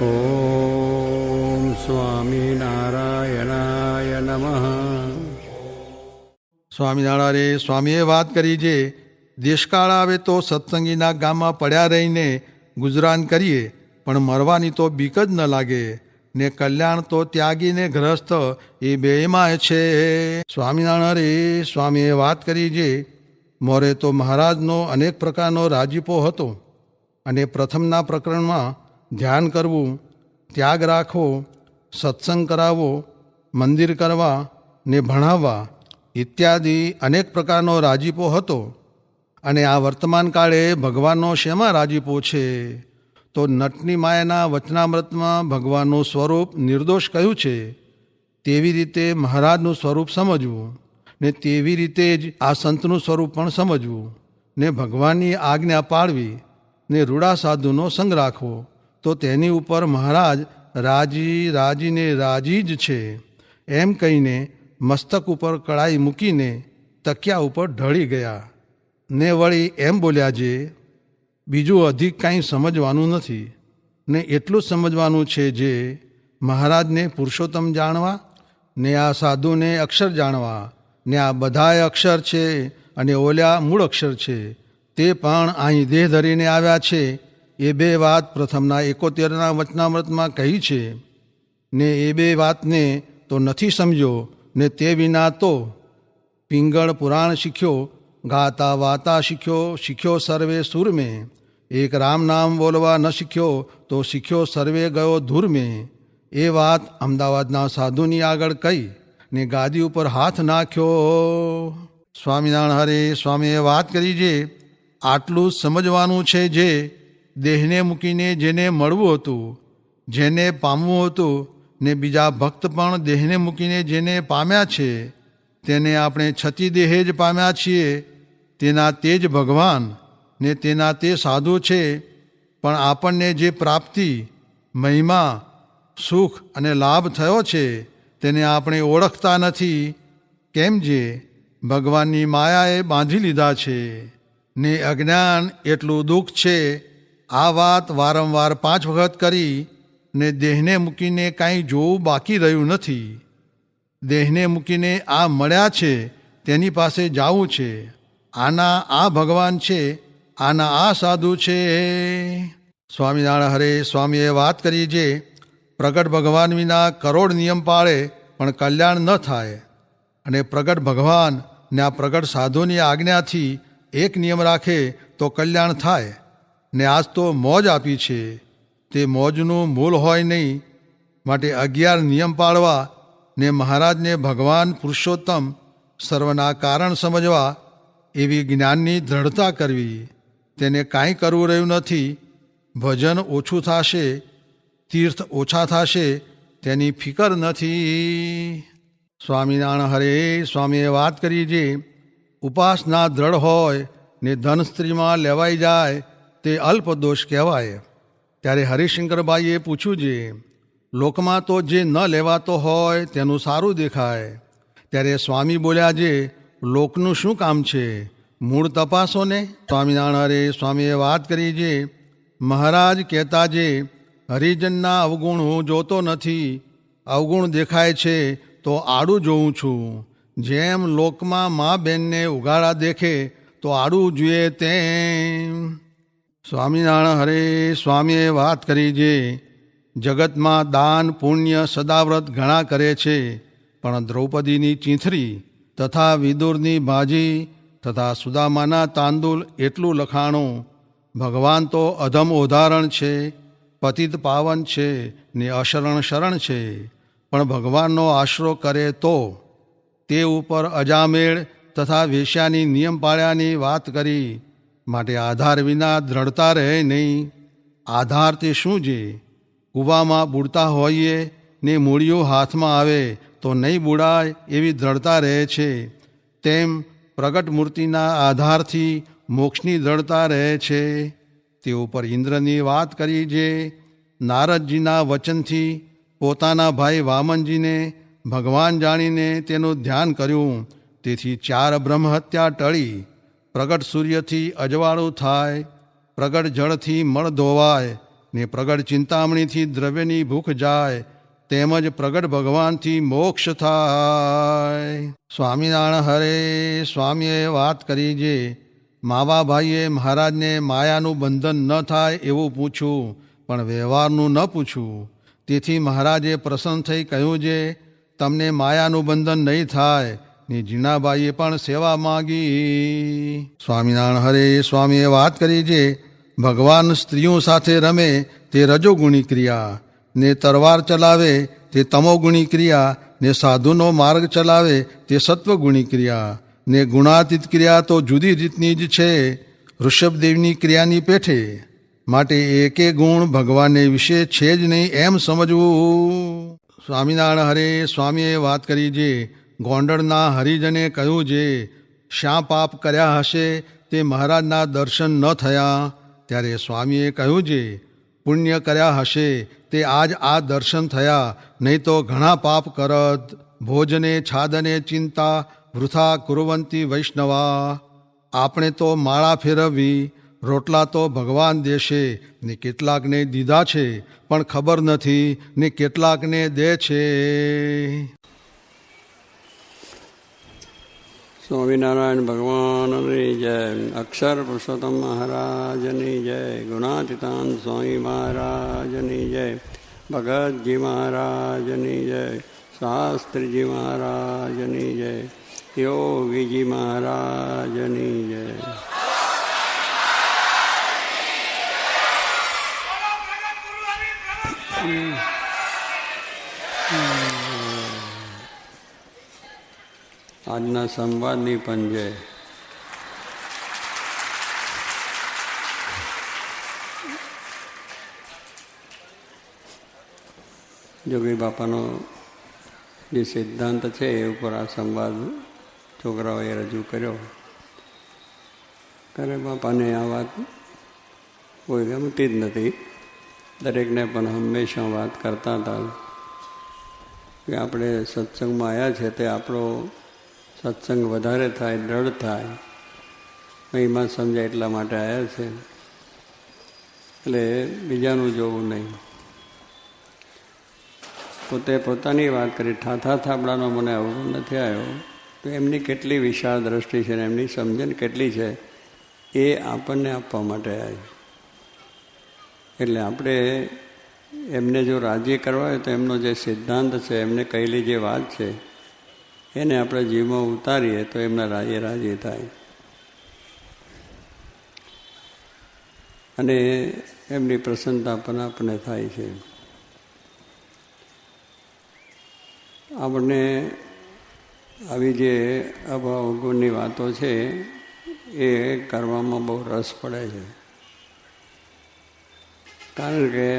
ઓમ સ્વામિનારાયણાય નમઃ. સ્વામિનારાયણ સ્વામીએ વાત કરી છે, દેશકાળ આવે તો સત્સંગીના ગામમાં પડ્યા રહીને ગુજરાન કરીએ, પણ મરવાની તો બીક જ ન લાગે ને કલ્યાણ તો ત્યાગીને ગ્રસ્ત એ બેયમાં છે. સ્વામિનારાયણ સ્વામીએ વાત કરી છે, મોરે તો મહારાજનો અનેક પ્રકારનો રાજીપો હતો અને પ્રથમના પ્રકરણમાં ધ્યાન કરવું, ત્યાગ રાખવો, સત્સંગ કરાવવો, મંદિર કરવા ને ભણાવવા ઇત્યાદિ અનેક પ્રકારનો રાજીપો હતો. અને આ વર્તમાન કાળે ભગવાનનો શેમાં રાજીપો છે? તો નટની માયાના વચનામૃતમાં ભગવાનનું સ્વરૂપ નિર્દોષ કહ્યું છે, તેવી રીતે મહારાજનું સ્વરૂપ સમજવું ને તેવી રીતે જ આ સંતનું સ્વરૂપ પણ સમજવું ને ભગવાનની આજ્ઞા પાળવી ને રૂડા સાધુનો સંગ રાખવો, તો તેની ઉપર મહારાજ રાજીને રાજી જ છે એમ કહીને મસ્તક ઉપર કળાઈ મૂકીને તકિયા ઉપર ઢળી ગયા ને વળી એમ બોલ્યા છે, બીજું અધિક કાંઈ સમજવાનું નથી ને એટલું જ સમજવાનું છે જે મહારાજને પુરુષોત્તમ જાણવા ને આ સાધુને અક્ષર જાણવા ને આ બધાય અક્ષર છે અને ઓલ્યા મૂળ અક્ષર છે તે પણ અહીં દેહ ધરીને આવ્યા છે. એ બે વાત પ્રથમના 71ના વચનામૃતમાં કહી છે ને એ બે વાતને તો નથી સમજ્યો ને તે વિના તો પિંગળ પુરાણ શીખ્યો, ગાતા વાતા શીખ્યો સર્વે સુર મેં, એક રામ નામ બોલવા ન શીખ્યો તો શીખ્યો સર્વે ગયો ધૂર મેં. એ વાત અમદાવાદના સાધુની આગળ કહી ને ગાદી ઉપર હાથ નાખ્યો. સ્વામિનારાયણ હરે સ્વામીએ વાત કરી છે, આટલું જ સમજવાનું છે જે દેહને મૂકીને જેને મળવું હતું, જેને પામવું હતું ને બીજા ભક્ત પણ દેહને મૂકીને જેને પામ્યા છે તેને આપણે છતી દેહે જ પામ્યા છીએ. તેના તે જ ભગવાન ને તેના તે સાધુ છે, પણ આપણને જે પ્રાપ્તિ, મહિમા, સુખ અને લાભ થયો છે તેને આપણે ઓળખતા નથી. કેમ જે ભગવાનની માયાએ બાંધી લીધા છે ને અજ્ઞાન એટલું દુઃખ છે. આ વાત વારંવાર 5 વખત કરી ને દેહને મૂકીને કાંઈ જોવું બાકી રહ્યું નથી. દેહને મૂકીને આ મળ્યા છે તેની પાસે જાવું છે. આના આ ભગવાન છે, આના આ સાધુ છે. સ્વામિનારાયણ હરે સ્વામીએ વાત કરી છે, પ્રગટ ભગવાન વિના કરોડ નિયમ પાળે પણ કલ્યાણ ન થાય, અને પ્રગટ ભગવાન ને આ પ્રગટ સાધુની આજ્ઞાથી એક નિયમ રાખે તો કલ્યાણ થાય. ને આજ તો મોજ આપી છે તે મોજનું મૂળ હોય નહીં, માટે 11 નિયમ પાળવા ને મહારાજને ભગવાન પુરુષોત્તમ સર્વના કારણ સમજવા એવી જ્ઞાનની દ્રઢતા કરવી. તેને કાંઈ કરવું રહ્યું નથી. ભજન ઓછું થશે, તીર્થ ઓછા થશે તેની ફિકર નથી. સ્વામિનારાયણ હરે સ્વામીએ વાત કરી છે, ઉપાસના દ્રઢ હોય ને ધન સ્ત્રીમાં લેવાઈ જાય તે અલ્પ દોષ કહેવાય. ત્યારે હરિશંકરભાઈએ પૂછ્યું છે, લોકમાં તો જે ન લેવાતો હોય તેનું સારું દેખાય. ત્યારે સ્વામી બોલ્યા છે, લોકનું શું કામ છે, મૂળ તપાસો ને. સ્વામિનારાયણ હરે સ્વામીએ વાત કરી છે, મહારાજ કહેતા છે, હરિજનના અવગુણ હું જોતો નથી, અવગુણ દેખાય છે તો આડું જોઉં છું. જેમ લોકમાં મા બહેનને ઉઘાડા દેખે તો આડું જોઈએ તેમ. સ્વામિનારાયણ હરે સ્વામીએ વાત કરી છે, જગતમાં દાન પુણ્ય સદાવ્રત ઘણા કરે છે, પણ દ્રૌપદીની ચીંથરી તથા વિદુરની ભાજી તથા સુદામાના તાંદુલ એટલું લખાણું. ભગવાન તો અધમ ઉદાહરણ છે, પતિત પાવન છે ને અશરણ શરણ છે, પણ ભગવાનનો આશરો કરે તો. તે ઉપર અજામેળ તથા વેશ્યાની નિયમ પાળ્યાની વાત કરી. માટે આધાર વિના દ્રઢતા રહે નહીં. આધાર તે શું છે? કૂવામાં બુડતા હોઈએ ને મૂળિયું હાથમાં આવે તો નહીં બુડાય એવી દ્રઢતા રહે છે, તેમ પ્રગટ મૂર્તિના આધારથી મોક્ષની દ્રઢતા રહે છે. તે ઉપર ઇન્દ્રની વાત કરી છે, નારદજીના વચનથી પોતાના ભાઈ વામનજીને ભગવાન જાણીને તેનું ધ્યાન કર્યું, તેથી 4 બ્રહ્મહત્યા ટળી. પ્રગટ સૂર્યથી અજવાળું થાય, પ્રગટ જળથી મળ ધોવાય, ને પ્રગટ ચિંતામણીથી દ્રવ્યની ભૂખ જાય, તેમજ પ્રગટ ભગવાનથી મોક્ષ થાય. સ્વામિનારાયણ હરે. સ્વામીએ વાત કરી જે માવા ભાઈએ મહારાજને માયાનું બંધન ન થાય એવું પૂછ્યું, પણ વ્યવહારનું ન પૂછ્યું. તેથી મહારાજે પ્રસન્ન થઈ કહ્યું જે તમને માયાનું બંધન નહીં થાય. ને જીણાબાઈએ પણ સેવા માગી. સ્વામિનારાયણ હરે. સ્વામીએ વાત કરી જે ભગવાન સ્ત્રીઓ સાથે રમે તે રજોગુણી ક્રિયા, ને તરવાર ચલાવે તે તમોગુણી ક્રિયા, ને સાધુનો માર્ગ ચલાવે તે સત્વગુણી ક્રિયા, ને ગુણાતીત ક્રિયા તો જુદી રીતની જ છે ઋષભદેવની ક્રિયાની પેઠે. માટે એકે ગુણ ભગવાનને વિશે છે જ નહીં એમ સમજવું. સ્વામિનારાયણ હરે. સ્વામીએ વાત કરી જે ગોંડલના હરિજને કહ્યું જે શ્યાં પાપ કર્યા હશે તે મહારાજના દર્શન ન થયા. ત્યારે સ્વામીએ કહ્યું જે પુણ્ય કર્યા હશે તે આજ આ દર્શન થયા, નહીં તો ઘણા પાપ કરત. ભોજને છાદને ચિંતા વૃથા કુર્વંતી વૈષ્ણવા. આપણે તો માળા ફેરવવી, રોટલા તો ભગવાન દેશે, ને કેટલાકને દીધા છે પણ ખબર નથી, ને કેટલાકને દે છે. સ્વામિનારાયણ ભગવાનની જય. અક્ષર પુરુષોત્તમ મહારાજની જય. ગુણાતીતાન સ્વામી મહારાજની જય. ભગતજી મહારાજની જય. શાસ્ત્રીજી મહારાજની જય. યોગીજી મહારાજની જય. આજના સંવાદની પણ જય. જોગી બાપાનો જે સિદ્ધાંત છે એ ઉપર આ સંવાદ છોકરાઓએ રજૂ કર્યો. કરે બાપાને આ વાત કોઈ ગમતી જ નથી. દરેકને પણ હંમેશા વાત કરતા હતા કે આપણે સત્સંગમાં આવ્યા છે તે આપણો સત્સંગ વધારે થાય, દ્રઢ થાય, મહિમા સમજાય એટલા માટે આવ્યા છે. એટલે બીજાનું જોવું નહીં. પોતે પોતાની વાત કરી. ઠાઠા થાબડાનો મને અવગુણ નથી આવ્યો, તો એમની કેટલી વિશાળ દ્રષ્ટિ છે ને એમની સમજણ કેટલી છે એ આપણને આપવા માટે આવ્યા. એટલે આપણે એમને જો રાજી કરવા હોય તો એમનો જે સિદ્ધાંત છે, એમને કહેલી જે વાત છે એને આપણે જીવમાં ઉતારીએ તો એમના રાજી થાય. અને એમની પ્રસન્નતા પણ આપણને થાય છે. આપણને આવી જે અભાવ ગુણની વાતો છે એ કરવામાં બહુ રસ પડે છે. કારણ કે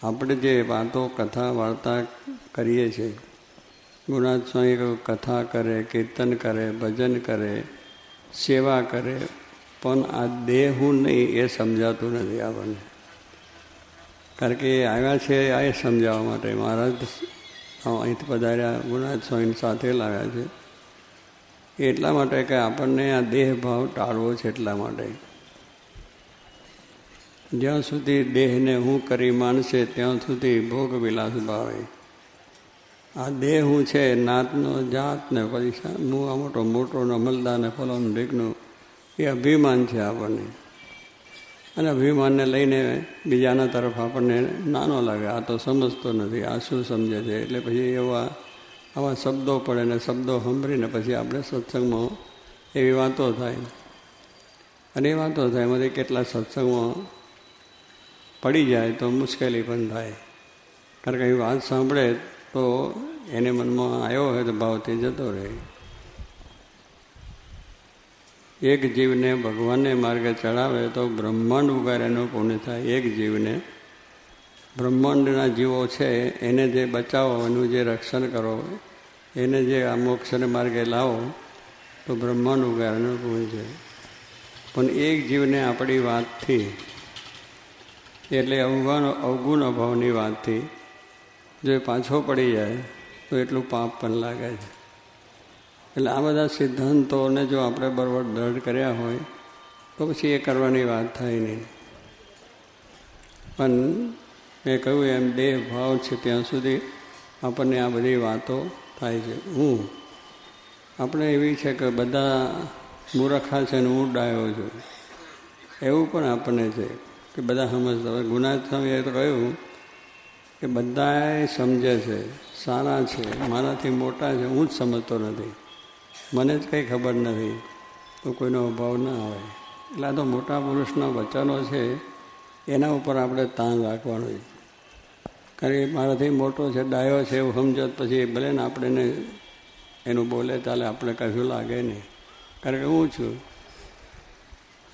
આપણે જે વાતો કથા વાર્તા કરીએ છીએ, ગુણાત સ્વામી કથા કરે, કીર્તન કરે, ભજન કરે, સેવા કરે, પણ આ દેહ હું નહીં એ સમજાતું નથી આપણને. કારણ કે એ આવ્યા છે આ એ સમજાવવા માટે. મહારાજ અહીંથી પધાર્યા, ગુણાત સ્વામીની સાથે લાવ્યા છે એટલા માટે કે આપણને આ દેહ ભાવ ટાળવો છે. એટલા માટે જ્યાં સુધી દેહને હું કરી માનશે ત્યાં સુધી ભોગ વિલાસ ભાવે. આ દેહ હું છે નાતનો જાતને પૈસા હું આ મોટો અમલદાર ને ફલોનું ઢીકનું એ અભિમાન છે આપણને. અને અભિમાનને લઈને બીજાના તરફ આપણને નાનો લાગે. આ તો સમજતો નથી, આ શું સમજે છે. એટલે પછી આવા શબ્દો પડે ને શબ્દો સાંભળીને પછી આપણે સત્સંગમાં એવી વાતો થાય. અને એ વાતો થાય એમાંથી કેટલા સત્સંગમાં પડી જાય તો મુશ્કેલી પણ થાય. કારણ કે એ વાત સાંભળે તો એને મનમાં આવ્યો હોય તો ભાવથી જતો રહે. એક જીવને ભગવાનને માર્ગે ચડાવે તો બ્રહ્માંડ ઉગારેનું પુણ્ય થાય. એક જીવને બ્રહ્માંડના જીવો છે એને જે બચાવો, એનું જે રક્ષણ કરો, એને જે આ મોક્ષને માર્ગે લાવો તો બ્રહ્માંડ ઉગારેનું પુણ્ય છે. પણ એક જીવને આપણી વાતથી, એટલે અવગુણ અભાવની વાતથી જો એ પાછો પડી જાય તો એટલું પાપ પણ લાગે છે. એટલે આ બધા સિદ્ધાંતોને જો આપણે બરોબર દ્રઢ કર્યા હોય તો પછી એ કરવાની વાત થાય નહીં. પણ મેં કહ્યું એમ દેહ ભાવ છે ત્યાં સુધી આપણને આ બધી વાતો થાય છે. આપણે એવી છે કે બધા મૂર્ખા છે ને હું ડાયો છું, એવું પણ આપણને છે કે બધા સમજતા હોય. ગુનાથ સ્વામીએ તો કહ્યું કે બધા સમજે છે, સારા છે, મારાથી મોટા છે, હું જ સમજતો નથી, મને જ કંઈ ખબર નથી, તો કોઈનો અભાવ ના આવે. એટલે આ તો મોટા પુરુષના વચનો છે, એના ઉપર આપણે તાન રાખવાનું છે. કારણ કે મારાથી મોટો છે, ડાયો છે એવું સમજો પછી ભલે ને આપણે એનું બોલે ચાલે, આપણે કશું લાગે નહીં. કારણ કે હું છું,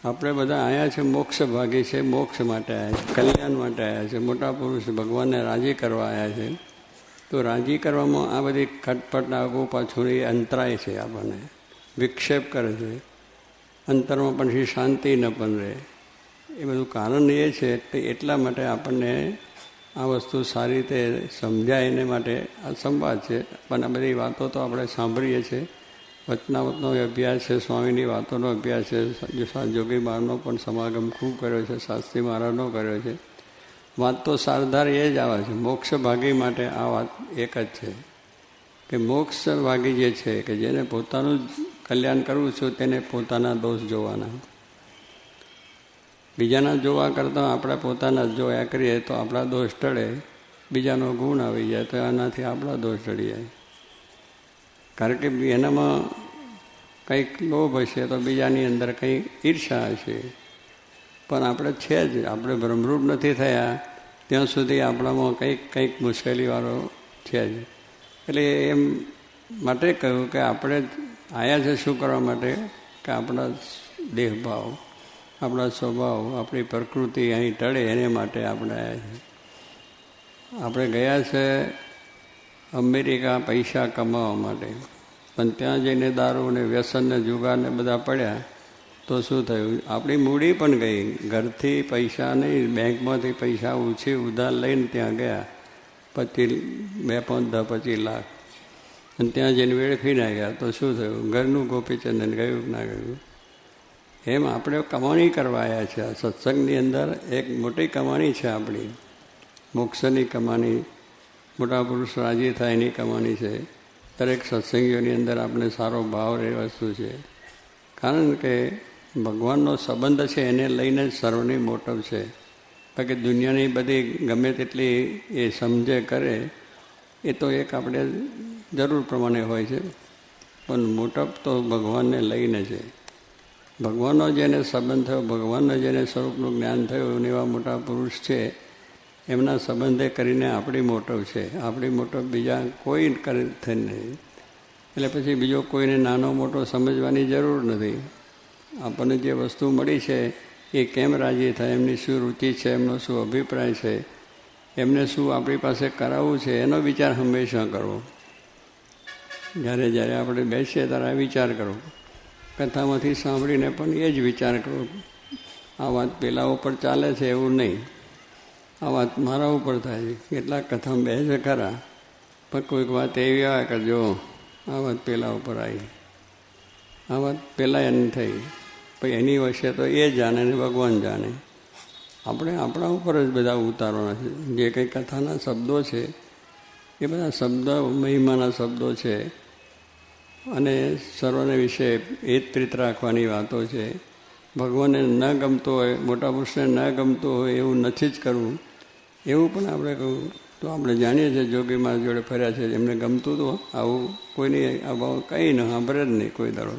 આપણે બધા આવ્યા છે મોક્ષ ભાગી છે, મોક્ષ માટે આવ્યા છે, કલ્યાણ માટે આવ્યા છે. મોટા પુરુષ ભગવાનને રાજી કરવા આવ્યા છે. તો રાજી કરવામાં આ બધી ખટપટ આગું પાછું એ અંતરાય છે, આપણને વિક્ષેપ કરે છે, અંતરમાં પછી શાંતિ ન પણ રહે. એ બધું કારણ એ છે કે એટલા માટે આપણને આ વસ્તુ સારી રીતે સમજાય એને માટે આ સંવાદ છે. પણ આ બધી વાતો તો આપણે સાંભળીએ છીએ. વચનાવતનો અભ્યાસ છે, સ્વામીની વાતોનો અભ્યાસ છે, જોગી બારનો પણ સમાગમ ખૂબ કર્યો છે, શાસ્ત્રી મહારાજનો કર્યો છે. વાત તો સારધાર એ જ આવે છે. મોક્ષ ભાગી માટે આ વાત એક જ છે કે મોક્ષ ભાગી જે છે કે જેને પોતાનું કલ્યાણ કરવું છું તેને પોતાના દોષ જોવાના. બીજાના જોવા કરતાં આપણે પોતાના જ જોયા કરીએ તો આપણા દોષ ટળે. બીજાનો ગુણ આવી જાય તો એનાથી આપણા દોષ ટળી જાય. કારણ કે એનામાં કંઈક લોભ હશે તો બીજાની અંદર કંઈ ઈર્ષા હશે. પણ આપણે છે જ, આપણે ભ્રમરૂપ નથી થયા ત્યાં સુધી આપણામાં કંઈક મુશ્કેલીવાળો છે જ. એટલે એમ માટે કહ્યું કે આપણે આવ્યા છે શું કરવા માટે કે આપણા દેહભાવ, આપણા સ્વભાવ, આપણી પ્રકૃતિ અહીં ટળે એને માટે આપણે આવ્યા છીએ. આપણે ગયા છે અમેરિકા પૈસા કમાવા માટે, પણ ત્યાં જઈને દારૂ ને વ્યસન ને જુગાર ને બધા પડ્યા તો શું થયું? આપણી મૂડી પણ ગઈ. ઘરથી પૈસા નહીં, બેંકમાંથી પૈસા ઉછી ઉધાર લઈને ત્યાં ગયા, 25 લાખ, અને ત્યાં જઈને વેડફીને ગયા તો શું થયું? ઘરનું ગોપીચંદન ગયું ના ગયું? એમ આપણે કમાણી કરવા આવ્યા છે. આ સત્સંગની અંદર એક મોટી કમાણી છે આપણી, મોક્ષની કમાણી, મોટા પુરુષ રાજી થાય એની કમાણી છે. દરેક સત્સંગીઓની અંદર આપણે સારો ભાવ એ વસ્તુ છે. કારણ કે ભગવાનનો સંબંધ છે એને લઈને જ સર્વની મોટપ છે. બાકી દુનિયાની બધી ગમે તેટલી એ સમજે કરે એ તો એક આપણે જરૂર પ્રમાણે હોય છે, પણ મોટપ તો ભગવાનને લઈને છે. ભગવાનનો જેને સંબંધ થયો, ભગવાનને જેને સ્વરૂપનું જ્ઞાન થયું એવા મોટા પુરુષ છે, એમના સંબંધે કરીને આપણી મોટપ છે. આપણી મોટપ બીજા કોઈ કરે થઈ નહીં. એટલે પછી બીજો કોઈને નાનો મોટો સમજવાની જરૂર નથી. આપણને જે વસ્તુ મળી છે એ કેમ રાજી થાય, એમની શું રુચિ છે, એમનો શું અભિપ્રાય છે, એમને શું આપણી પાસે કરાવવું છે, એનો વિચાર હંમેશા કરવો. જ્યારે જ્યારે આપણે બેસીએ ત્યારે વિચાર કરો. કથામાંથી સાંભળીને પણ એ જ વિચાર કરો. આ વાત પેલા ઉપર ચાલે છે એવું નહીં, આ વાત મારા ઉપર થાય છે. કેટલાક કથામાં બેસે ખરા, પણ કોઈક વાત એવી આવે કે જો આ વાત પેલા ઉપર આવી, આ વાત પહેલાં એની થઈ, પછી એની વચ્ચે તો એ જાણે ને ભગવાન જાણે. આપણે આપણા ઉપર જ બધા ઉતારવાના છે. જે કંઈ કથાના શબ્દો છે એ બધા શબ્દો મહિમાના શબ્દો છે અને સર્વને વિશે હિતપ્રીત રાખવાની વાતો છે. ભગવાનને ન ગમતો હોય, મોટા પુરુષને ન ગમતું હોય એવું નથી જ કરવું, એવું પણ આપણે કહ્યું તો આપણે જાણીએ છીએ. જોગી મારા જોડે ફર્યા છે, એમને ગમતું તો આવું કોઈની અભાવ કંઈ ન સાંભળે જ નહીં કોઈ દાડો.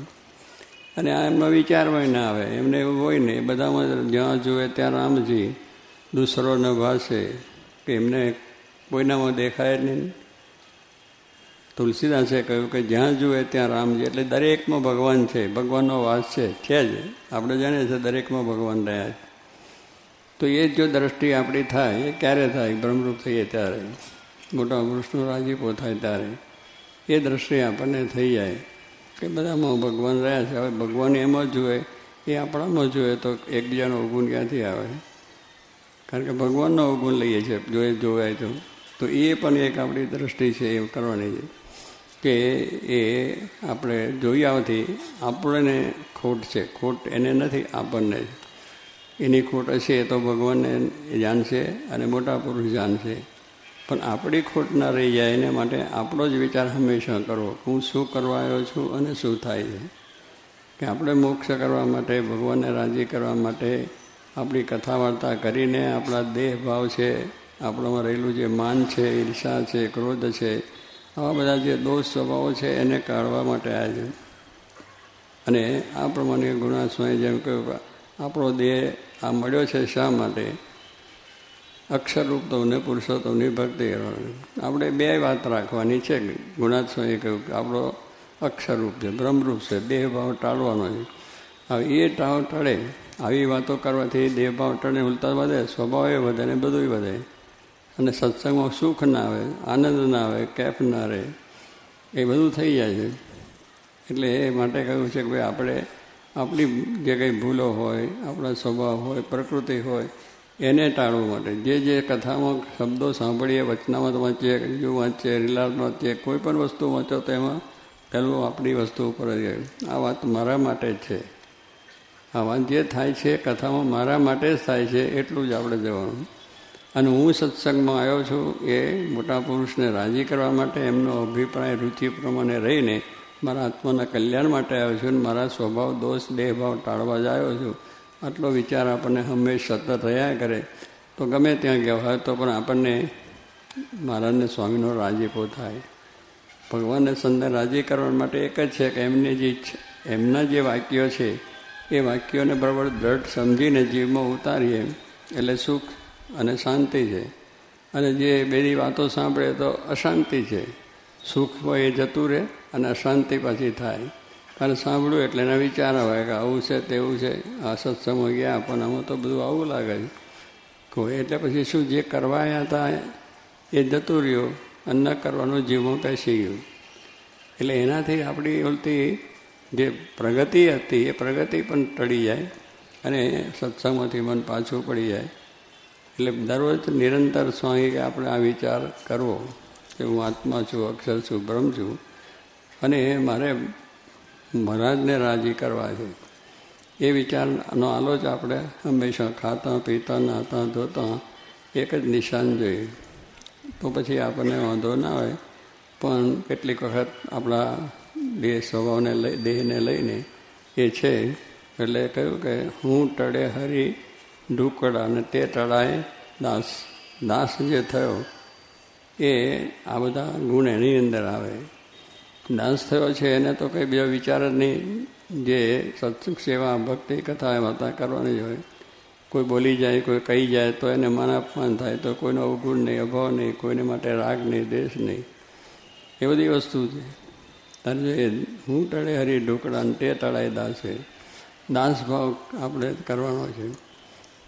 અને આ એમનો વિચારમાં ના આવે, એમને એવું હોય ને. એ બધામાં જ્યાં જુએ ત્યાં રામજી, દૂસરો ન ભાષે, કે એમને કોઈનામાં દેખાય જ નહીં. તુલસીદાસે કહ્યું કે જ્યાં જુએ ત્યાં રામજી, એટલે દરેકમાં ભગવાન છે, ભગવાનનો વાસ છે જ. આપણે જાણીએ છીએ દરેકમાં ભગવાન રહ્યા છે. તો એ જો દ્રષ્ટિ આપણી થાય, એ ક્યારે થાય? બ્રહ્મરૂપ થઈએ ત્યારે, મોટા પુરુષનો રાજીપો થાય ત્યારે એ દ્રષ્ટિ આપણને થઈ જાય કે બધામાં ભગવાન રહ્યા છે. હવે ભગવાન એમાં જુએ, એ આપણામાં જુએ તો એકબીજાનો અવગુણ ક્યાંથી આવે? કારણ કે ભગવાનનો અવગુણ લઈએ છીએ જોવાય તો એ પણ એક આપણી દ્રષ્ટિ છે એ કરવાની છે કે એ આપણે જોઈ આવતી આપણને ખોટ છે. ખોટ એને નથી, આપણને. એની ખોટ હશે એ તો ભગવાનને જાણશે અને મોટા પુરુષ જાણશે. પણ આપણી ખોટ ના રહી જાય એને માટે આપણો જ વિચાર હંમેશા કરવો, હું શું કરવા આવ્યો છું અને શું થાય છે. કે આપણે મોક્ષ કરવા માટે, ભગવાનને રાજી કરવા માટે આપણી કથા વાર્તા કરીને આપણા દેહ ભાવ છે, આપણામાં રહેલું જે માન છે, ઈર્ષા છે, ક્રોધ છે, આવા બધા જે દોષ સ્વભાવો છે એને કાઢવા માટે આવ્યા છે. અને આ પ્રમાણે ગુરુનાથ સ્વામી જેમ કહ્યું, આપણો દેહ આ મળ્યો છે શા માટે? અક્ષરરૂપ તો ને પુરુષોત્તમની ભક્તિ કરવાની. આપણે બે વાત રાખવાની છે. ગુરુનાથ સ્વામીએ કહ્યું કે આપણો અક્ષરરૂપ છે, બ્રહ્મરૂપ છે, દેહભાવ ટાળવાનો છે. હવે એ ટળે, આવી વાતો કરવાથી દેહભાવ ટળે, ઉલટા વધે, સ્વભાવ એ વધે ને બધું વધે. અને સત્સંગમાં સુખ ના આવે, આનંદ ના આવે, કેફ ના રહે, એ બધું થઈ જાય છે. એટલે એ માટે કહ્યું છે કે ભાઈ આપણે આપણી જે કંઈ ભૂલો હોય, આપણા સ્વભાવ હોય, પ્રકૃતિ હોય, એને ટાળવા માટે જે કથામાં શબ્દો સાંભળીએ, વચનામત વાંચીએ, બીજું વાંચીએ, રીલાટ વાંચીએ, કોઈ પણ વસ્તુ વાંચો તો એમાં પહેલું આપણી વસ્તુ ઉપર જ આ વાત મારા માટે જ છે, આ વાત જે થાય છે કથામાં મારા માટે જ થાય છે એટલું જ આપણે જવાનું. અને હું સત્સંગમાં આવ્યો છું એ મોટા પુરુષને રાજી કરવા માટે, એમનો અભિપ્રાય રુચિ પ્રમાણે રહીને મારા આત્માના કલ્યાણ માટે આવ્યો છું અને મારા સ્વભાવ દોષ દેહભાવ ટાળવા જ આવ્યો છું. આટલો વિચાર આપણને હંમેશા સતત રહ્યા કરે તો ગમે ત્યાં ગયા હોય તો પણ આપણને મહારાજને સ્વામીનો રાજીપો થાય. ભગવાનને સંતને રાજી કરવા માટે એક જ છે કે એમના જે વાક્યો છે એ વાક્યોને બરાબર દ્રઢ સમજીને જીવમાં ઉતારીએ એટલે સુખ અને શાંતિ છે. અને જે બધી વાતો સાંભળે તો અશાંતિ છે. સુખ હોય એ જતું રહે અને અશાંતિ પાછી થાય. કારણ સાંભળ્યું એટલે એના વિચાર આવે કે આવું છે તેવું છે, આ સત્સંગમાં ગયા પણ આમાં તો બધું આવું લાગે છે કોઈ. એટલે પછી શું, જે કરવા આવ્યા હતા એ જતું રહ્યું અને ન કરવાનું જીવમાં પેસી ગયું. એટલે એનાથી આપણી ઉલટી જે પ્રગતિ હતી એ પ્રગતિ પણ ટળી જાય અને સત્સંગમાંથી મન પાછું પડી જાય. એટલે દરરોજ નિરંતર સ્વામી કે આપણે આ વિચાર કરવો કે હું આત્મા છું, અક્ષર છું, બ્રહ્મ છું અને મારે મહારાજને રાજી કરવા છે. એ વિચારનો આલોચ આપણે હંમેશા ખાતા પીતા નાતા ધોતા એક જ નિશાન જોઈએ તો પછી આપણને વાંધો ના હોય. પણ કેટલીક વખત આપણા દેહ સ્વભાવને દેહને લઈને એ છે. એટલે કહ્યું કે હું ટળે હરી ઢુકડા અને તે ટળાય દાસ. દાસ જે થયો એ આ બધા ગુણ એની અંદર આવે. દાસ થયો છે એને તો કંઈ બીજો વિચાર જ નહીં. જે સત્સંગ સેવા ભક્તિ કથા વાર્તા કરવાની જ હોય. કોઈ બોલી જાય, કોઈ કહી જાય તો એને માન અપમાન થાય તો કોઈનો અવગુણ નહીં, અભાવ નહીં, કોઈને માટે રાગ નહીં, દ્વેષ નહીં. એ બધી વસ્તુ છે. તારે જો એ હું ટળે હરી ઢોકળા ને તે ટળાય દાસે. દાસ ભાવ આપણે કરવાનો છે.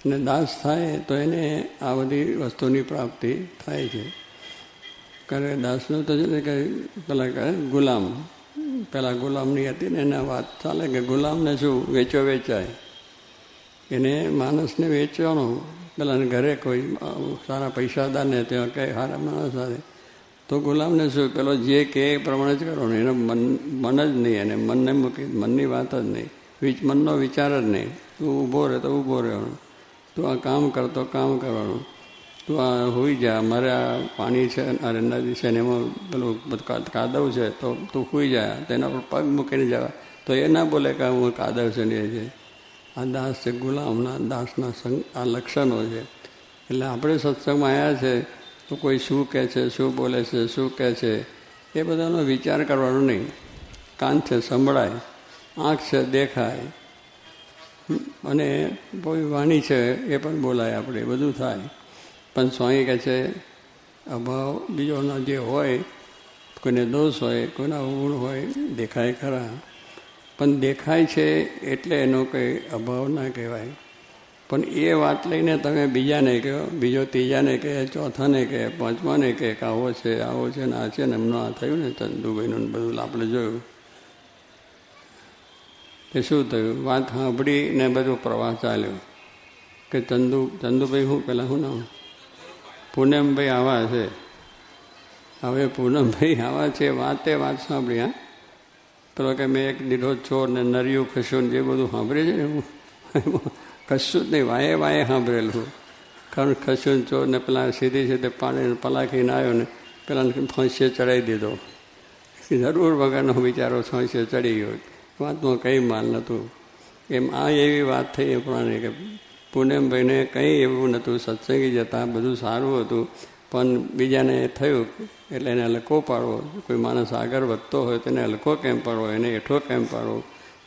અને દાસ થાય તો એને આ બધી વસ્તુની પ્રાપ્તિ થાય છે. કારણ દાસનું તો છે ને કે પેલા કહે ગુલામ, પેલા ગુલામની હતી ને એના વાત ચાલે કે ગુલામને શું વેચો વેચાય. એને માણસને વેચવાનો, પેલાને ઘરે કોઈ સારા પૈસાદારને ત્યાં કંઈ સારા માણસ આવે તો ગુલામને શું, પેલો જે કે એ પ્રમાણે જ કરવાનું. એનો મન જ નહીં, એને મનને મૂકી, મનની વાત જ નહીં, મનનો વિચાર જ નહીં. તું ઊભો રહે તો ઊભો રહેવાનું, તું આ કામ કરતો કામ કરવાનું, તું આ હોઈ જા, મારે આ પાણી છે અરે નદી છે ને એમાં પેલું કાદવ છે તો તું હોઈ જાય, તેના પર પગ મૂકીને જવા તો એ ના બોલે કે હું કાદવ છે ને એ છે. આ દાસ છે, ગુલામના દાસના આ લક્ષણો છે. એટલે આપણે સત્સંગમાં આવ્યા છે તો કોઈ શું કહે છે, શું બોલે છે, શું કહે છે એ બધાનો વિચાર કરવાનો નહીં. કાન છે સંભળાય, આંખ છે દેખાય અને કોઈ વાણી છે એ પણ બોલાય, આપણે બધું થાય. પણ સ્વામી કહે છે અભાવ બીજોનો જે હોય, કોઈને દોષ હોય, કોઈના ગુણ હોય, દેખાય ખરા. પણ દેખાય છે એટલે એનો કંઈ અભાવ ના કહેવાય. પણ એ વાત લઈને તમે બીજાને કહો, બીજો ત્રીજાને કહે, ચોથાને કહે, પાંચમાને કહે કે આવો છે ને આ છે ને એમનું આ થયું ને ચંદુભાઈનું બધું આપણે જોયું. એ શું થયું, વાત સાંભળી ને બધું પ્રવાહ ચાલ્યો કે ચંદુભાઈ હું પેલા શું નામ પૂનમભાઈ આવા છે. હવે પૂનમભાઈ આવા છે વાત સાંભળી. હા પેલો કે મેં એક દીધો ચોર ને નરિયું ખસ્યું જે બધું સાંભળે છે ને કશું જ નહીં, વાયે વાયે સાંભળેલું. કારણ કશું ચોરને પેલા સીધે પાણી પલાખીને આવ્યો ને પેલાને ફાંસીએ ચડાવી દીધો. જરૂર વગરનો બિચારો ફાંસીએ ચડી ગયો, વાતમાં કંઈ માલ નહોતું. એમ આ એવી વાત થઈ પ્રમાણે કે પૂનમભાઈને કંઈ એવું નહોતું, સત્સંગી જતા બધું સારું હતું, પણ બીજાને થયું એટલે એને હલકો પાડવો. કોઈ માણસ આગળ વધતો હોય તો એને હલકો કેમ પાડવો, એને હેઠો કેમ પાડવો,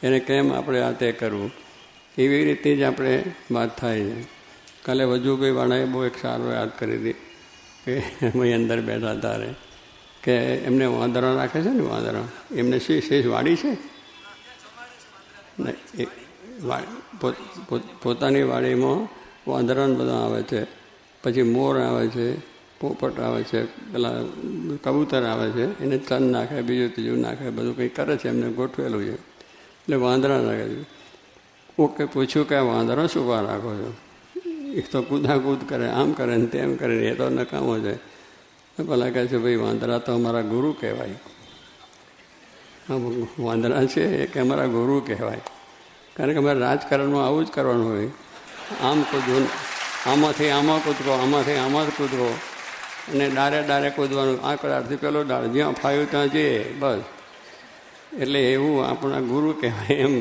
એને કેમ આપણે આ તે કરવું, એવી રીતે જ આપણે વાત થાય છે. કાલે વજુભાઈ વાળાએ બહુ એક સારો યાદ કરી હતી કે અમે અંદર બેઠા ત્યારે કે એમને વાંદરા રાખે છે ને, વાંદરા એમને શેષ વાડી છે ને, પોતાની વાડીમાં વાંદરા બધા આવે છે, પછી મોર આવે છે, પોપટ આવે છે, પેલા કબૂતર આવે છે, એને ચંદ નાખે, બીજું ત્રીજું નાખે, બધું કંઈ કરે છે, એમને ગોઠવેલું છે. એટલે વાંદરા રાખે છે. ઓકે, પૂછ્યું કે આ વાંદરા શું વાર રાખો છો? એ તો કૂદાકૂદ કરે, આમ કરે ને તેમ કરે, એ તો નકામો છે. પેલા કહે છે ભાઈ વાંદરા તો અમારા ગુરુ કહેવાય. વાંદરા છે એ કે અમારા ગુરુ કહેવાય. કારણ કે અમારે રાજકારણમાં આવું જ કરવાનું હોય. આમ કૂદવું, આમાંથી આમાં કૂદકો, આમાંથી આમાં કૂદકો, અને ડારે કૂદવાનું, આ કડારથી પેલો ડાળ, જ્યાં ફાવ્યું ત્યાં જઈએ બસ. એટલે એવું આપણા ગુરુ કહેવાય. એમ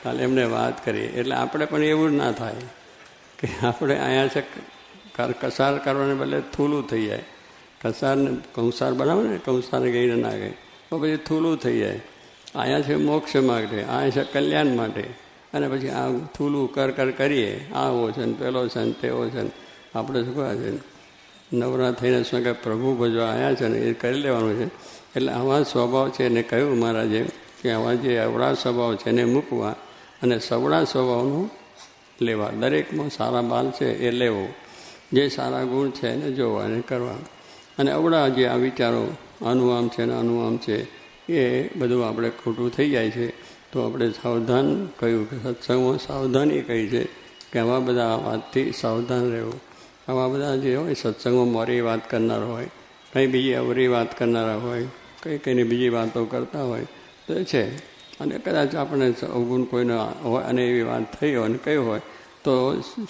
કાલે એમને વાત કરી. એટલે આપણે પણ એવું જ ના થાય કે આપણે અહીંયા છે કસાર કરવાને બદલે થૂલું થઈ જાય. કસારને કંસાર બનાવે ને, કંસાર ગઈને ના ગઈ તો પછી થૂલું થઈ જાય. અહીંયા છે મોક્ષ માટે, અહીંયા છે કલ્યાણ માટે, અને પછી આ થૂલું કર કરીએ, આવો છે ને પેલો છે ને તેવો છે ને. આપણે શું કહે છે નવરા થઈને શું કે પ્રભુ ભજવા આવ્યા છે ને એ કરી લેવાનું છે. એટલે આવા સ્વભાવ છે એને કહ્યું મહારાજે કે આવા જે અવળા સ્વભાવ છે એને મૂકવા અને સવળા સ્વભાવનું લેવા. દરેકમાં સારા બાલ છે એ લેવો, જે સારા ગુણ છે એને જોવા અને કરવા. અને અવળા જે આ વિચારો આનું આમ છે ને આનું આમ છે એ બધું આપણે ખોટું થઈ જાય છે. તો આપણે સાવધાન કહ્યું કે સત્સંગમાં સાવધાની કહી છે કે આવા બધા વાતથી સાવધાન રહેવું. આવા બધા જે હોય સત્સંગમાં મોરી વાત કરનાર હોય, કંઈ બીજી અવરી વાત કરનારા હોય, કંઈની બીજી વાતો કરતા હોય તો એ છે. અને કદાચ આપણે અવગુણ કોઈને હોય અને એવી વાત થઈ હોય અને કહ્યું હોય તો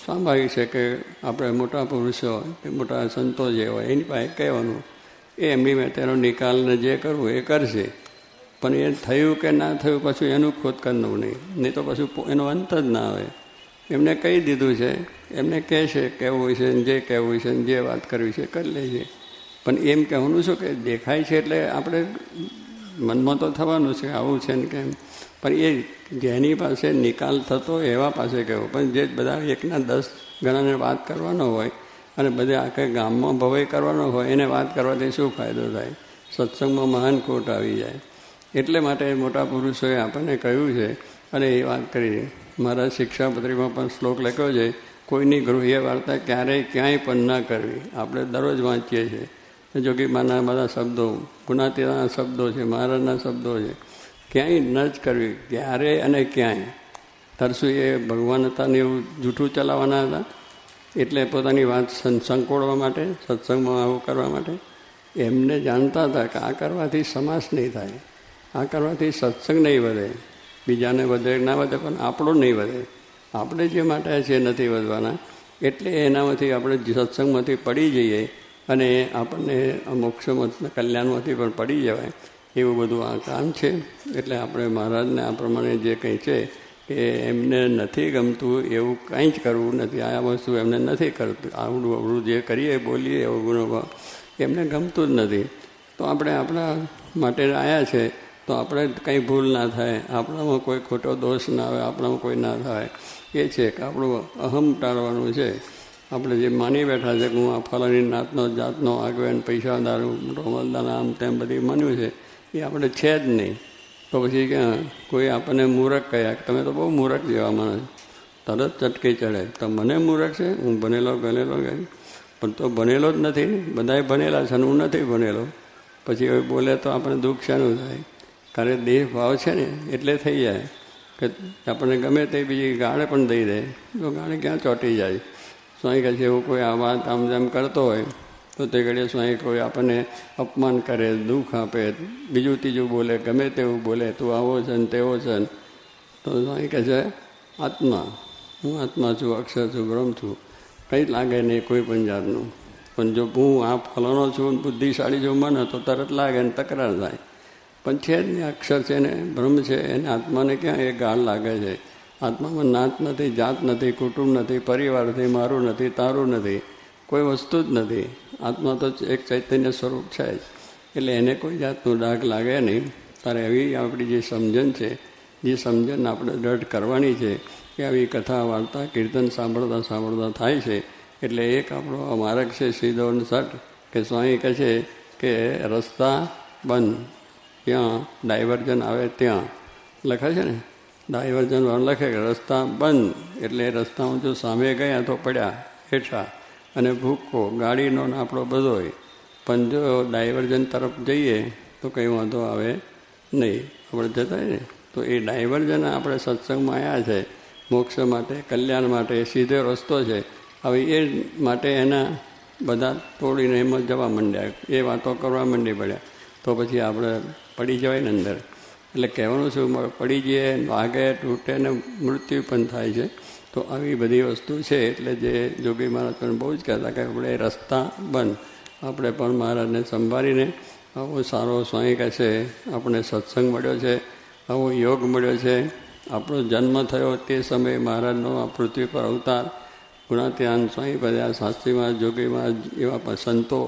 સ્વાભાવિક છે કે આપણે મોટા પુરુષો કે મોટા સંતો જે હોય એની પાસે કહેવાનું, એ એમની મેં તેનો નિકાલને જે કરવું એ કરશે. પણ એ થયું કે ના થયું પછી એનું ખોદ કરવું નહીં તો પછી એનો અંત જ ના આવે. એમને કહી દીધું છે, એમને કહે છે કહેવું છે ને જે કહેવું છે ને જે વાત કરવી છે કરી લે છે. પણ એમ કહેવાનું શું કે દેખાય છે એટલે આપણે મનમાં તો થવાનું છે આવું છે ને કેમ. પણ એ જેની પાસે નિકાલ થતો એવા પાસે કહેવું. પણ જે બધા 1-10 ગણાને વાત કરવાનો હોય અને બધે આખે ગામમાં ભવાઈ કરવાનો હોય એને વાત કરવાથી શું ફાયદો થાય? સત્સંગમાં મહાન ખોટ આવી જાય. એટલે માટે મોટા પુરુષોએ આપણને કહ્યું છે અને એ વાત કરી. મારા શિક્ષાપત્રીમાં પણ શ્લોક લખ્યો છે, કોઈની ગૃહ્ય વાર્તા ક્યારેય ક્યાંય પણ ન કરવી. આપણે દરરોજ વાંચીએ છીએ. જોગીમાના બધા શબ્દો, ગુણાતીતાના શબ્દો છે, મહારાજના શબ્દો છે, ક્યાંય ન જ કરવી, ક્યારે અને ક્યાંય. તરસું એ ભગવાન હતા ને એવું જૂઠું ચલાવવાના હતા એટલે પોતાની વાત સંકોડવા માટે, સત્સંગમાં આવું કરવા માટે એમને જાણતા હતા કે આ કરવાથી સમાસ નહીં થાય, આ કરવાથી સત્સંગ નહીં વધે. બીજાને વધે ના વધે પણ આપણો નહીં વધે. આપણે જે માટે છે નથી વધવાના. એટલે એનામાંથી આપણે સત્સંગમાંથી પડી જઈએ અને આપણને મોક્ષમાં કલ્યાણમાંથી પણ પડી જવાય એવું બધું આ કામ છે. એટલે આપણે મહારાજને આ પ્રમાણે જે કંઈ છે કે એમને નથી ગમતું એવું કંઈ જ કરવું નથી. આ વસ્તુ એમને નથી કરતું. આવડું અવળું જે કરીએ બોલીએ એવું ગુણોભાવ એમને ગમતું જ નથી. તો આપણે આપણા માટે આવ્યા છે તો આપણે કંઈ ભૂલ ના થાય, આપણામાં કોઈ ખોટો દોષ ના આવે, આપણામાં કોઈ ના થાય. એ છે કે આપણું અહમ ટાળવાનું છે. આપણે જે માની બેઠા છે કે હું આ ફલાણી નાતનો જાતનો આગેવાન પૈસાદાર રોમલદાર આમ તેમ બધી માન્યું છે એ આપણે છે જ નહીં. તો પછી ક્યાં કોઈ આપણને મૂરખ કહ્યા તમે તો બહુ મૂરખ જેવા માણસ, તરત ચટકી ચડે. તો મને મૂરખ છે, હું ભણેલો ગણેલો ગઈ પણ તો ભણેલો જ નથી ને. બધાએ ભણેલા છે ને હું નથી ભણેલો. પછી હવે બોલે તો આપણે દુઃખ શાનું થાય? કારણ દેહ ભાવ છે ને એટલે થઈ જાય કે આપણને ગમે તે બીજી ગાળે પણ દઈ દે તો ગાળે ક્યાં ચોંટી જાય. સ્વામી કહે છે એવું કોઈ આ વાત આમ જેમ કરતો હોય તો તે ઘડીએ સ્વામી કોઈ આપણને અપમાન કરે, દુઃખ આપે, બીજું ત્રીજું બોલે, ગમે તેવું બોલે, તું આવો છે ને તેવો છે ને. તો સ્વામી કહે છે આત્મા હું આત્મા છું, અક્ષર છું, બ્રહ્મ છું, કંઈ લાગે નહીં કોઈ પણ જાતનું. પણ જો હું આ ફલાણો છું, બુદ્ધિશાળી જો મને તો તરત લાગે ને તકરાર થાય. પણ છે જ નહીં, અક્ષર છે ને બ્રહ્મ છે, એને આત્માને ક્યાં એ ગાળ લાગે છે? આત્મામાં નાત નથી, જાત નથી, કુટુંબ નથી, પરિવાર નથી, મારું નથી, તારું નથી, કોઈ વસ્તુ જ નથી. આત્મા તો એક ચૈતન્ય સ્વરૂપ છે જ, એટલે એને કોઈ જાતનું ડાઘ લાગે નહીં. તારે એવી આપણી જે સમજણ છે, જે સમજણ આપણે દ્રઢ કરવાની છે, કે આવી કથા વાર્તા કીર્તન સાંભળતા થાય છે. એટલે એક આપણો માર્ગ છે સીધો અને સટ, કે સ્વામી કહે છે કે રસ્તા બંધ, ત્યાં ડાયવર્જન આવે ત્યાં લખે છે ને, ડાયવર્જન લખે કે રસ્તા બંધ, એટલે રસ્તામાં જો સામે ગયા તો પડ્યા હેઠા અને ભૂકો ગાડીનો ને આપણો બધોય. પણ જો ડાયવર્જન તરફ જઈએ તો કંઈ વાંધો આવે નહીં, આપણે જતા ને. તો એ ડાયવર્જન આપણે સત્સંગમાં આવ્યા છે, મોક્ષ માટે, કલ્યાણ માટે, સીધો રસ્તો છે. હવે એ માટે એના બધા તોડીને એમાં જવા માંડ્યા, એ વાતો કરવા માંડી પડ્યા, તો પછી આપણે પડી જવાય ને અંદર. એટલે કહેવાનું શું, પડી જઈએ, વાગે, તૂટે ને મૃત્યુ પણ થાય છે. તો આવી બધી વસ્તુ છે. એટલે જે જોગી મહારાજ પણ બહુ જ કહેતા કે આપણે રસ્તા બંધ. આપણે પણ મહારાજને સંભાળીને આવો સારો સ્વામી કહે છે, આપણે સત્સંગ મળ્યો છે, આવો યોગ મળ્યો છે. આપણો જન્મ થયો તે સમયે મહારાજનો આ પૃથ્વી પર અવતાર, ગુણાત્યાન સ્વામી બધા શાસ્ત્રીમાં, જોગીમાં, એવા સંતો.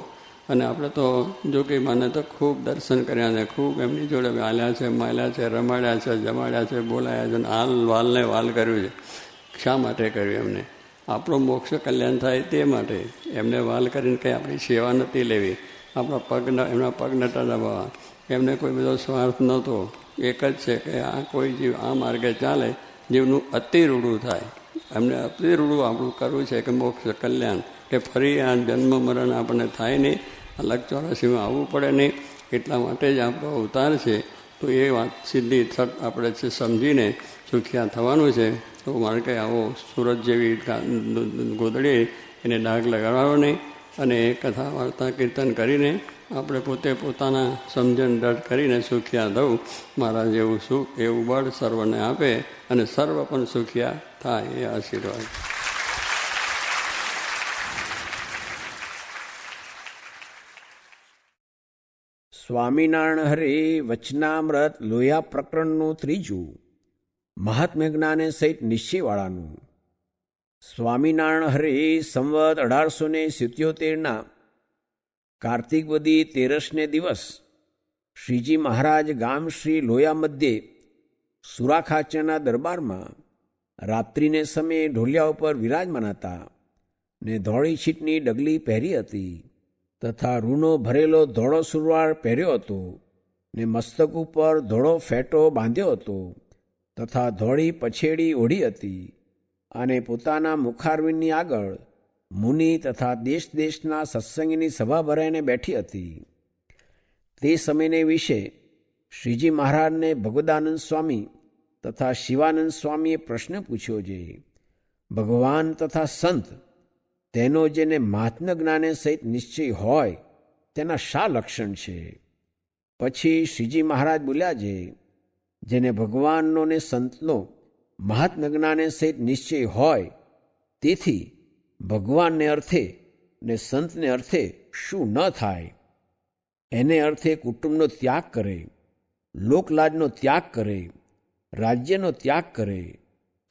અને આપણે તો જોગીમાને તો ખૂબ દર્શન કર્યા છે, ખૂબ એમની જોડે હાલ્યા છે, માલ્યા છે, રમાડ્યા છે, જમાડ્યા છે, બોલાયા છે, અને હાલ વાલને વાલ કર્યું છે. શા માટે કર્યું એમને? આપણો મોક્ષ કલ્યાણ થાય તે માટે. એમને વાલ કરીને કંઈ આપણી સેવા નથી લેવી, આપણા એમના પગ નતા દબાવવા. એમને કોઈ બધો સ્વાર્થ નહોતો. એક જ છે કે આ કોઈ જીવ આ માર્ગે ચાલે, જીવનું અતિ રૂડું થાય. એમને અતિ રૂડું આપણું કરવું છે કે મોક્ષ કલ્યાણ, કે ફરી આ જન્મ મરણ આપણને થાય નહીં, અલગ 84માં આવવું પડે નહીં. એટલા માટે જ આપણો અવતાર છે. તો એ વાત સીધી આપણે સમજીને સુખિયા થવાનું છે. તો મારે કંઈ આવો સુરત જેવી ગોદડી એને ડાઘ લગાડવાનો નહીં. અને એ કથા વાર્તા કીર્તન કરીને આપણે પોતે પોતાના સમજણ દઢ કરીને સુખિયા થવું. મારા જેવું સુખ એવું બળ સર્વને આપે અને સર્વ પણ સુખિયા થાય, એ આશીર્વાદ. સ્વામિનારાયણ હરે વચનામૃત લોયા પ્રકરણનું 3, મહાત્મ્ય જ્ઞાને સહિત નિશ્ચયવાળાનું. સ્વામિનારાયણ હરે સંવત 1877 કાર્તિક વદી 13ને દિવસ શ્રીજી મહારાજ ગામ શ્રી લોયા મધ્યે સુરાખાચાના દરબારમાં રાત્રિને સમયે ઢોલિયા ઉપર વિરાજમાન હતા ને ધોળી છીટની ડગલી પહેરી હતી તથા રૂનો ભરેલો ધોળો સુરવાળ પહેર્યો હતો ને મસ્તક ઉપર ધોળો ફેટો બાંધ્યો હતો તથા ધોળી પછેડી ઓઢી હતી અને પોતાના મુખારવિંદની આગળ મુનિ તથા દેશ દેશના સત્સંગીની સભા ભરાઈને બેઠી હતી. તે સમયને વિશે શ્રીજી મહારાજને ભગવદાનંદ સ્વામી તથા શિવાનંદ સ્વામીએ પ્રશ્ન પૂછ્યો છે, ભગવાન તથા સંત તેનો જેને મહાત્મ્ય જ્ઞાને સહિત નિશ્ચય હોય તેના શા લક્ષણ છે? પછી શ્રીજી મહારાજ બોલ્યા છે, જેને ભગવાનનો ને સંતનો મહાત્મ્ય જ્ઞાને સહિત નિશ્ચય હોય તેથી ભગવાનને અર્થે ને સંતને અર્થે શું ન થાય? એને અર્થે કુટુંબનો ત્યાગ કરે, લોકલાજનો ત્યાગ કરે, રાજ્યનો ત્યાગ કરે,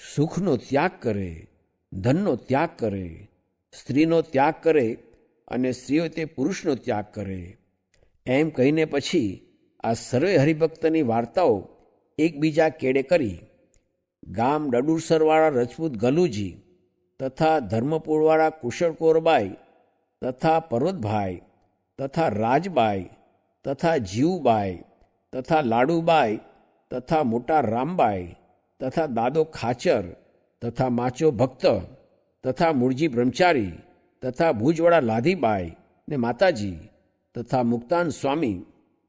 સુખનો ત્યાગ કરે, ધનનો ત્યાગ કરે, સ્ત્રીનો ત્યાગ કરે અને સ્ત્રીઓ તે પુરુષનો ત્યાગ કરે. એમ કહીને પછી આ સર્વે હરિભક્તની વાર્તાઓ એકબીજા કેડે કરી. ગામ ડડુસરવાળા રજપૂત ગલુજી તથા ધર્મપુરવાળા કુશળકોરબાઈ તથા પર્વતભાઈ તથા રાજબાઈ તથા જીવુબાઈ તથા લાડુબાઈ તથા મોટા રામબાઈ તથા દાદો ખાચર તથા માચો ભક્ત તથા મૂળજી બ્રહ્મચારી તથા ભુજવાળા લાધીબાઈ ને માતાજી તથા મુક્તાન સ્વામી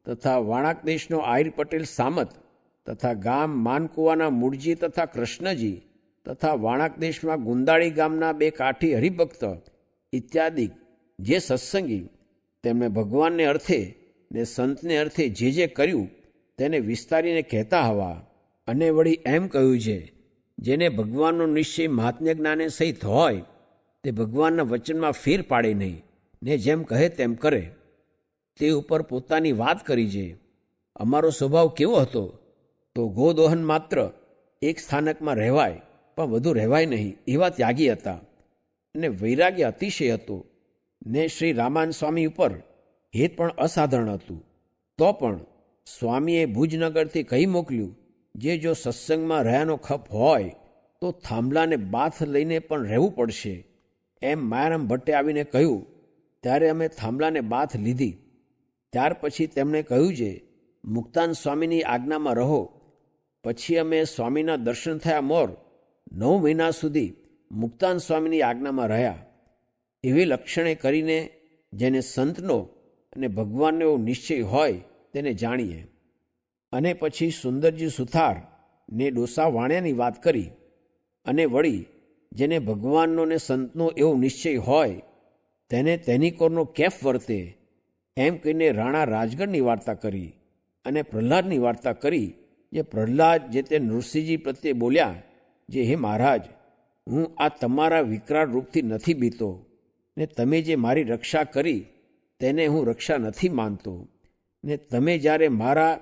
તથા વાણાક દેશનો આયર પટેલ સામત તથા ગામ માનકુવાના મૂળજી તથા કૃષ્ણજી તથા વાણાક દેશમાં ગુંદાળી ગામના 2 કાઠી હરિભક્ત ઇત્યાદિ જે સત્સંગી તેમણે ભગવાનને અર્થે ને સંતને અર્થે જે કર્યું તેને વિસ્તારીને કહેતા હવા અને વળી એમ કહ્યું છે જેને ભગવાનનો નિશ્ચય મહાત્મ્ય જ્ઞાને સહિત હોય તે ભગવાનના વચનમાં ફેર પાડે નહીં ને જેમ કહે તેમ કરે. તે ઉપર પોતાની વાત કરી છે. અમારો સ્વભાવ કેવો હતો? તો ગોદોહન માત્ર એક સ્થાનકમાં રહેવાય પણ વધુ રહેવાય નહીં એવા ત્યાગી હતા અને વૈરાગ્ય અતિશય હતો. ને શ્રી રામાન સ્વામી ઉપર હેત પણ અસાધારણ હતું. તો પણ સ્વામીએ ભુજનગરથી કહી મોકલ્યું, જે જો સત્સંગમાં રહ્યાનો ખપ હોય તો થાંભલાને બાથ લઈને પણ રહેવું પડશે. એમ માયારામ ભટ્ટે આવીને કહ્યું. ત્યારે અમે થાંભલાને બાથ લીધી. ત્યાર પછી તેમણે કહ્યું છે, મુક્તાન સ્વામીની આજ્ઞામાં રહો. પછી અમે સ્વામીના દર્શન થયા મોર 9 મહિના સુધી મુક્તાન સ્વામીની આજ્ઞામાં રહ્યા. એવી લક્ષણે કરીને જેને સંતનો અને ભગવાનનો એવો નિશ્ચય હોય તેને જાણીએ. અને પછી સુંદરજી સુથાર ને ડોસા વાણિયાની વાત કરી. અને વળી જેને ભગવાનનો ને સંતનો એવો નિશ્ચય હોય તેને તેની કોરનો કેફ વર્તે એમ કહીને રાણા રાજગઢની વાર્તા કરી અને પ્રહલાદની વાર્તા કરી. જે પ્રહલાદ જે તે નૃસિંહજી પ્રત્યે બોલ્યા, જે હે મહારાજ, હું આ તમારા વિકરાળ રૂપથી નથી બીતો ને તમે જે મારી રક્ષા કરી તેને હું રક્ષા નથી માનતો. ને તમે જ્યારે મારા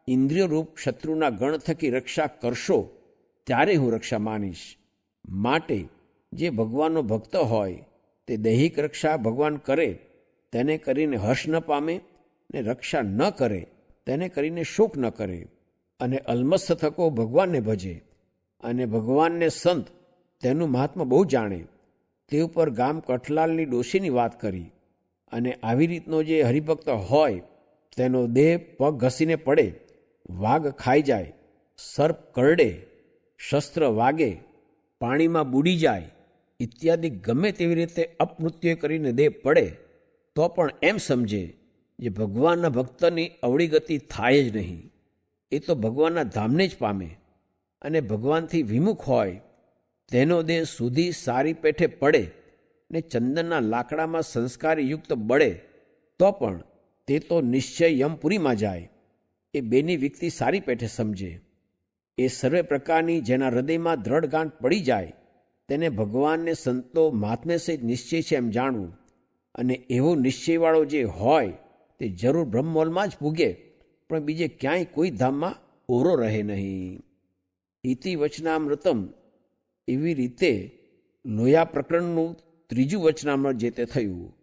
ઇન્દ્રિયરૂપ શત્રુના ગણ થકી રક્ષા કરશો ત્યારે હું રક્ષા માનીશ. માટે જે ભગવાનનો ભક્ત હોય તે દૈહિક રક્ષા ભગવાન કરે તેને કરીને હર્ષ ન પામે ને રક્ષા ન કરે તેને કરીને શોક ન કરે. અને અલમસ્ત થકો ભગવાનને ભજે અને ભગવાનને સંત તેનું મહાત્મા બહુ જાણે. તે ઉપર ગામ કઠલાલની ડોશીની વાત કરી. અને આવી રીતનો જે હરિભક્ત હોય તેનો દેહ પગ ઘસીને પડે, વાઘ ખાઈ જાય, સર્પ કરડે, શસ્ત્ર વાગે, પાણીમાં બુડી જાય ઇત્યાદિ ગમે તેવી રીતે અપમૃત્યુ કરીને દેહ પડે તો પણ એમ સમજે જે ભગવાનના ભક્તની અવળી ગતિ થાય જ નહીં. એ તો ભગવાનના ધામને જ પામે. અને ભગવાનથી વિમુખ હોય તેનો દેહ સુધી સારી પેઠે પડે ને ચંદનના લાકડામાં સંસ્કારયુક્ત બળે તો પણ તે તો નિશ્ચય યમપુરીમાં જાય. એ બેની વ્યક્તિ સારી પેઠે સમજે. એ સર્વે પ્રકારની જેના હૃદયમાં દ્રઢ ગાંઠ પડી જાય તેને ભગવાનને સંતો મહાત્મ્ય સહિત નિશ્ચય છે એમ જાણવું. અને એવો નિશ્ચયવાળો જે હોય તે જરૂર બ્રહ્મમોલમાં જ પૂગે પણ બીજે ક્યાંય કોઈ ધામમાં ઓરો રહે નહીં. ઇતિ વચનામૃતમ. એવી રીતે લોયા પ્રકરણનું 3જું વચનામૃત જે તે થયું.